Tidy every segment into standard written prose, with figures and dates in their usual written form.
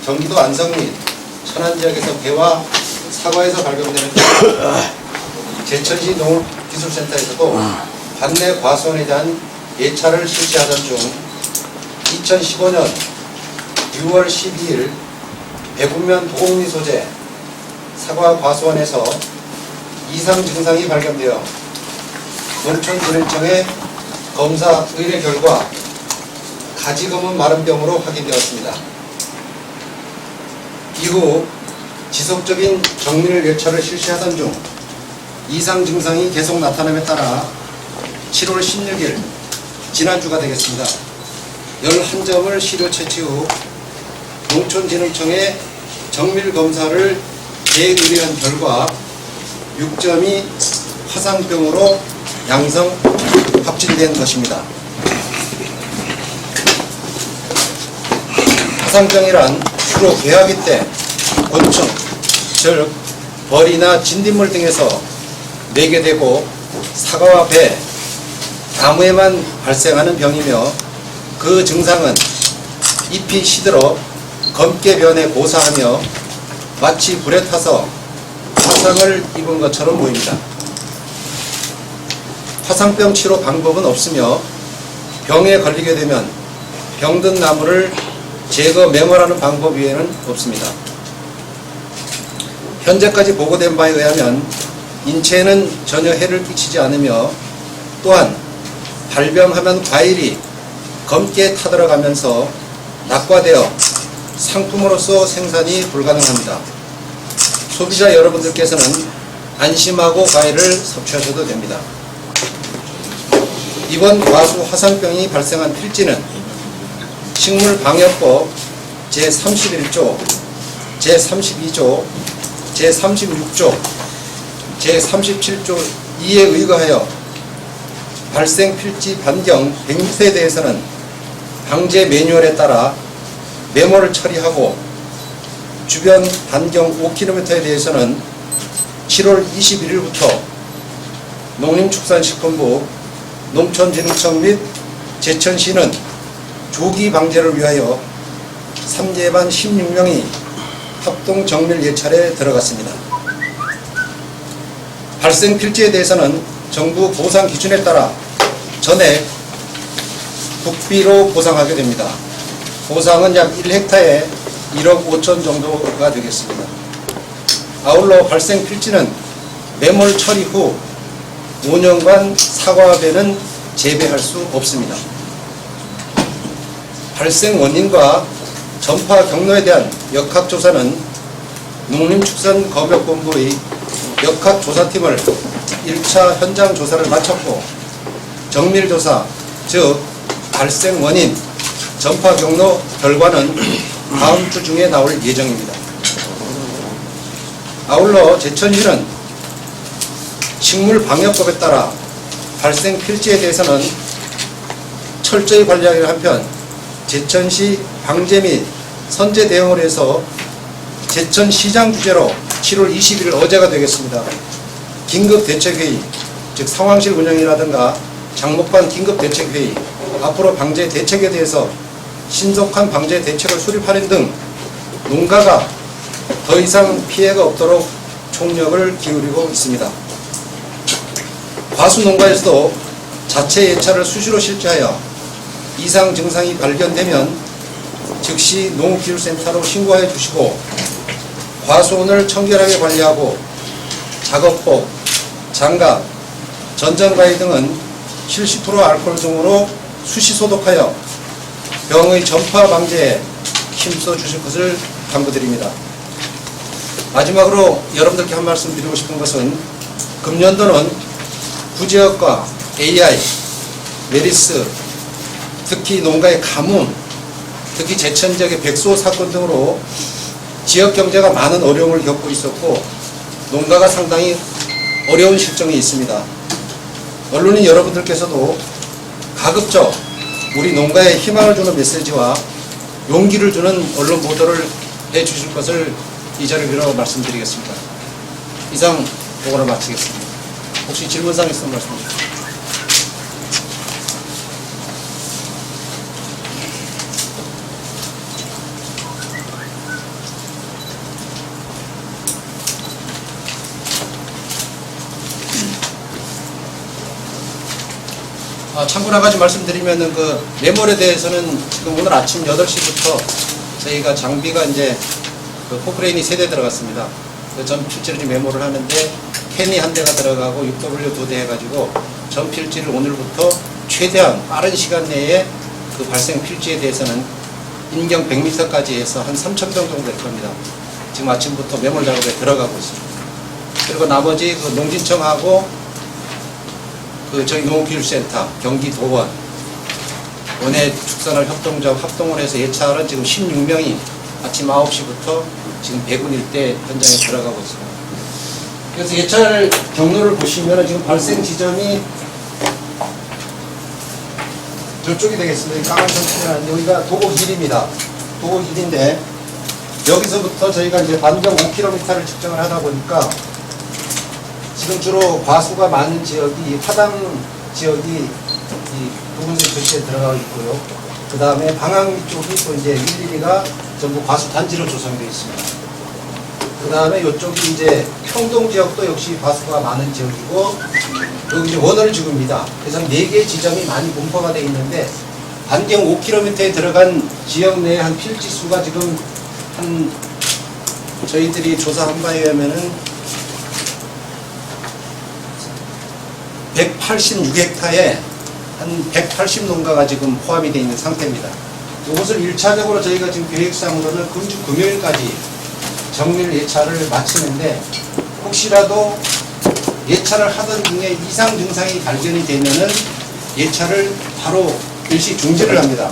경기도 안성 및 천안 지역에서 배와 사과에서 발견되는 제천시 농업기술센터에서도 관내 과수원에 대한 예찰을 실시하던 중 2015년 6월 12일 배분면 도곡리 소재 사과 과수원에서 이상 증상이 발견되어 농촌진흥청의 검사 의뢰 결과 가지검은 마른병으로 확인되었습니다. 이후 지속적인 정밀 예찰을 실시하던 중 이상 증상이 계속 나타남에 따라 7월 16일 지난주가 되겠습니다. 11점을 시료 채취 후 농촌진흥청에 정밀 검사를 재의뢰한 결과 6점이 화상병으로 양성 확진된 것입니다. 화상병이란 주로 개화기 때 곤충, 즉 벌이나 진딧물 등에서 매개되고 사과와 배, 나무에만 발생하는 병이며 그 증상은 잎이 시들어 검게 변해 고사하며 마치 불에 타서 화상을 입은 것처럼 보입니다. 화상병 치료 방법은 없으며 병에 걸리게 되면 병든 나무를 제거 매몰하는 방법 외에는 없습니다. 현재까지 보고된 바에 의하면 인체에는 전혀 해를 끼치지 않으며 또한 발병하면 과일이 검게 타들어가면서 낙과되어 상품으로서 생산이 불가능합니다. 소비자 여러분들께서는 안심하고 과일을 섭취하셔도 됩니다. 이번 과수 화상병이 발생한 필지는 식물방역법 제31조, 제32조, 제36조, 제37조 2에 의거하여 발생 필지 반경 100m에 대해서는 방제 매뉴얼에 따라 메모를 처리하고 주변 반경 5km에 대해서는 7월 21일부터 농림축산식품부, 농촌진흥청 및 제천시는 조기 방제를 위하여 3예반 16명이 합동 정밀 예찰에 들어갔습니다. 발생 필지에 대해서는 정부 보상 기준에 따라 전액 국비로 보상하게 됩니다. 보상은 약 1헥타에 1억 5천 정도가 되겠습니다. 아울러 발생 필지는 매몰 처리 후 5년간 사과와 배는 재배할 수 없습니다. 발생 원인과 전파 경로에 대한 역학조사는 농림축산검역본부의 역학조사팀을 1차 현장 조사를 마쳤고 정밀조사, 즉 발생 원인, 전파 경로 결과는 다음 주 중에 나올 예정입니다. 아울러 제천시는 식물방역법에 따라 발생 필지에 대해서는 철저히 관리하기를 한편 제천시 방제 및 선제 대응을 해서 제천시장 주재로 7월 21일 어제가 되겠습니다. 긴급대책회의, 즉 상황실 운영이라든가 장목반 긴급대책회의, 앞으로 방제 대책에 대해서 신속한 방제 대책을 수립하는 등 농가가 더 이상 피해가 없도록 총력을 기울이고 있습니다. 과수 농가에서도 자체 예찰을 수시로 실시하여 이상 증상이 발견되면 즉시 농업기술센터로 신고해 주시고 과수원을 청결하게 관리하고 작업복, 장갑, 전전가위 등은 70% 알코올 등으로 수시 소독하여 병의 전파 방제에 힘써 주실 것을 당부드립니다. 마지막으로 여러분들께 한 말씀 드리고 싶은 것은 금년도는 구제역과 AI, 메리스, 특히 농가의 가뭄, 특히 제천 지역의 백소 사건 등으로 지역 경제가 많은 어려움을 겪고 있었고 농가가 상당히 어려운 실정이 있습니다. 언론인 여러분들께서도 가급적 우리 농가에 희망을 주는 메시지와 용기를 주는 언론 보도를 해주실 것을 이 자리를 빌어 말씀드리겠습니다. 이상 보고를 마치겠습니다. 혹시 질문사항 있으면 말씀해 주십시오. 참고로 한 가지 말씀드리면은 그 메몰에 대해서는 지금 오늘 아침 8시부터 저희가 장비가 이제 그 포크레인이 3대 들어갔습니다. 그 전 필지를 지금 메모를 하는데 캔이 한 대가 들어가고 6W 2대 해가지고 전 필지를 오늘부터 최대한 빠른 시간 내에 그 발생 필지에 대해서는 인경 100m까지 해서 한 3,000병 정도 될 겁니다. 지금 아침부터 메몰 작업에 들어가고 있습니다. 그리고 나머지 그 농진청하고 그 저희 농업기술센터, 경기도원, 원해 축산업 협동조합 합동을 해서 예찰은 지금 16명이 아침 9시부터 지금 배군 일대 현장에 들어가고 있습니다. 그래서 예찰 경로를 보시면 지금 발생 지점이 저쪽이 되겠습니다. 까만 선수는 여기가 도곡 1입니다. 도곡 1인데 여기서부터 저희가 이제 반경 5km를 측정을 하다 보니까 지금 주로 과수가 많은 지역이 화당 지역이 이 붉은색 표시에 들어가고 있고요. 그 다음에 방항 쪽이 또 이제 112가 전부 과수 단지로 조성되어 있습니다. 그 다음에 이쪽이 이제 평동 지역도 역시 과수가 많은 지역이고 여기 이제 원월지구입니다. 그래서 4개의 지점이 많이 분포가 되어 있는데 반경 5km에 들어간 지역 내에 한 필지 수가 지금 한 저희들이 조사한 바에 의하면은 186헥타에 한 180농가가 지금 포함이 되어 있는 상태입니다. 이것을 1차적으로 저희가 지금 계획상으로는 금주 금요일까지 정밀 예찰을 마치는데 혹시라도 예찰을 하던 중에 이상 증상이 발견이 되면은 예찰을 바로 일시 중지를 합니다.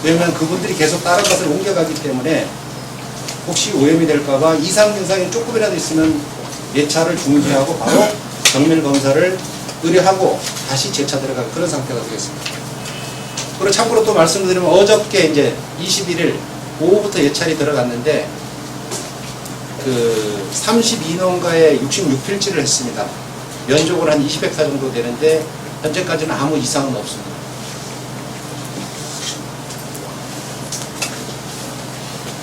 왜냐하면 그분들이 계속 다른 것을 옮겨가기 때문에 혹시 오염이 될까봐 이상 증상이 조금이라도 있으면 예찰을 중지하고 바로 정밀 검사를 의뢰하고 다시 재차 들어가는 그런 상태가 되겠습니다. 그리고 참고로 또 말씀드리면 어저께 이제 21일 오후부터 예찰이 들어갔는데 그 32농가에 66필지를 했습니다. 면적으로 한 20헥타 정도 되는데 현재까지는 아무 이상은 없습니다.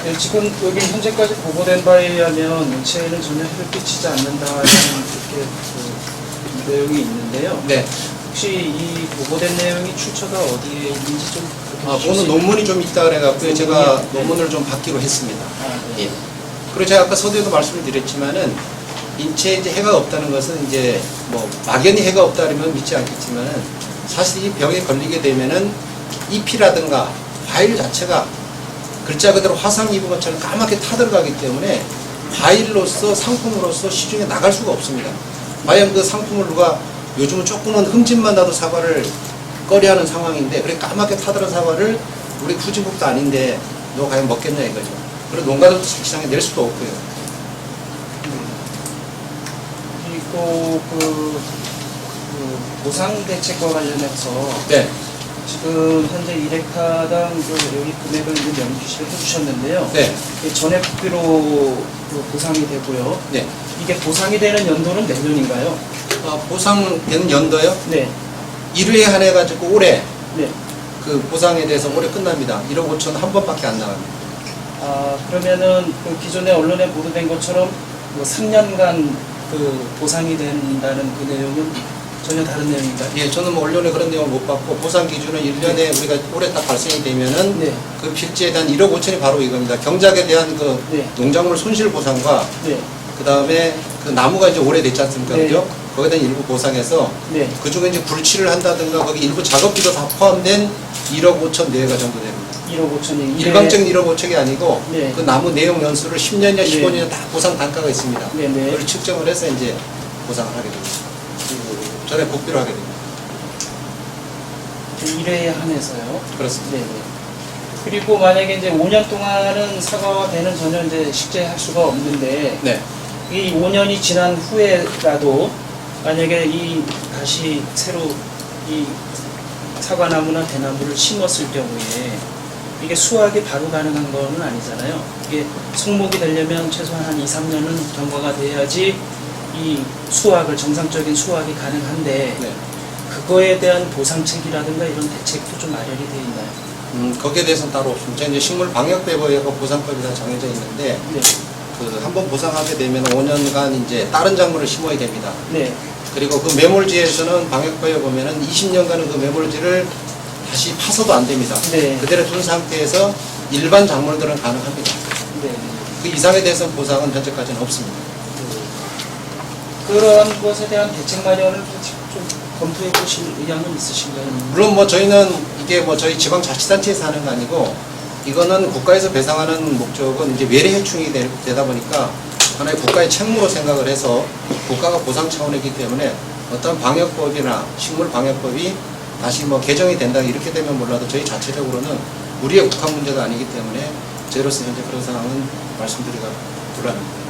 네, 지금 여기 현재까지 보고된 바에 의하면 인체에는 전혀 해를 끼치지 않는다는 이렇게 그 내용이 있는데요. 네. 혹시 이 보고된 내용이 출처가 어디에 있는지 좀 오늘 논문이 좀 있다 그래갖고요. 제가 네. 논문을 좀 받기로 했습니다. 네. 예. 그리고 제가 아까 서두에도 말씀을 드렸지만은 인체에 이제 해가 없다는 것은 이제 뭐 막연히 해가 없다면 믿지 않겠지만은 사실 이 병에 걸리게 되면은 잎이라든가 과일 자체가 글자 그대로 화상 입은 것처럼 까맣게 타들어가기 때문에 과일로서 상품으로서 시중에 나갈 수가 없습니다. 과연 그 상품을 누가 요즘은 조금은 흠집만 나도 사과를 꺼려하는 상황인데 그래 까맣게 타들어간 사과를 우리 후진국도 아닌데 너 과연 먹겠냐 이거죠. 그리고 농가들도 시장에 낼 수도 없고요. 그리고 그 보상 대책과 관련해서 네. 지금 현재 1헥타당 여기 금액을 명기시를 해주셨는데요. 네. 전액 부피로 보상이 되고요. 네. 이게 보상이 되는 연도는 내년인가요? 보상되는 연도요? 네. 1회에 한해 가지고 올해 네. 그 보상에 대해서 올해 끝납니다. 1억 5천 한 번밖에 안 나갑니다. 그러면은 그 기존에 언론에 보도된 것처럼 뭐 3년간 그 보상이 된다는 그 내용은 전혀 다른 내용인가요? 예, 저는 뭐 언론에 그런 내용을 못 받고 보상 기준은 1년에 우리가 올해 딱 발생이 되면은 네. 그 필지에 대한 1억 5천이 바로 이겁니다. 경작에 대한 그 네. 농작물 손실 보상과 네. 그 다음에 그 나무가 이제 오래됐지 않습니까? 네. 그죠? 거기에 대한 일부 보상해서 네. 그 중에 이제 불치를 한다든가 거기 일부 작업비도 다 포함된 1억 5천 내외가 정도 됩니다. 1억 5천이 일방적인 1억 5천이 아니고 네. 그 나무 내용 연수를 10년이나 15년이나 다 보상 단가가 있습니다. 네, 네. 그걸 측정을 해서 이제 보상을 하게 됩니다. 그리고 전에 복비로 하게 됩니다. 1회에 한해서요. 그렇습니다. 네. 그리고 만약에 이제 5년 동안은 사과와 배는 전혀 이제 식재할 수가 없는데 네. 이 5년이 지난 후에라도 만약에 이 다시 새로 이 사과나무나 대나무를 심었을 경우에 이게 수확이 바로 가능한 거는 아니잖아요. 이게 성목이 되려면 최소한 한 2, 3년은 경과가 돼야지 이 수확을 정상적인 수확이 가능한데 네. 그거에 대한 보상책이라든가 이런 대책도 좀 마련이 되어 있나요? 거기에 대해서는 따로 없습니다. 이제 식물 방역배부에가 보상법이 다 정해져 있는데 네. 그 한번 보상하게 되면 5년간 이제 다른 작물을 심어야 됩니다. 네. 그리고 그 매몰지에서는 방역법에 보면은 20년간은 그 매몰지를 다시 파서도 안 됩니다. 네. 그대로 둔 상태에서 일반 작물들은 가능합니다. 네. 그 이상에 대해서는 보상은 현재까지는 없습니다. 그런 것에 대한 대책 마련을 좀 검토해 보실 의향은 있으신가요? 물론 뭐 저희는 이게 뭐 저희 지방자치단체에서 하는 거 아니고 이거는 국가에서 배상하는 목적은 이제 외래 해충이 되다 보니까 하나의 국가의 책무로 생각을 해서 국가가 보상 차원이기 때문에 어떤 방역법이나 식물 방역법이 다시 뭐 개정이 된다 이렇게 되면 몰라도 저희 자체적으로는 우리의 국한 문제가 아니기 때문에 저희로서 현재 그런 상황은 말씀드리기가 곤란합니다.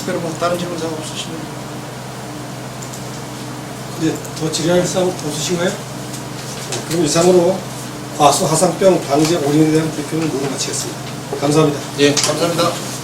특별히 뭐 다른 질문 사항 없으시면 네, 더 질의할 사항 없으신가요? 그럼 이상으로 과수 화상병 방제 올인에 대한 브리핑을 모두 마치겠습니다. 감사합니다. 예, 감사합니다.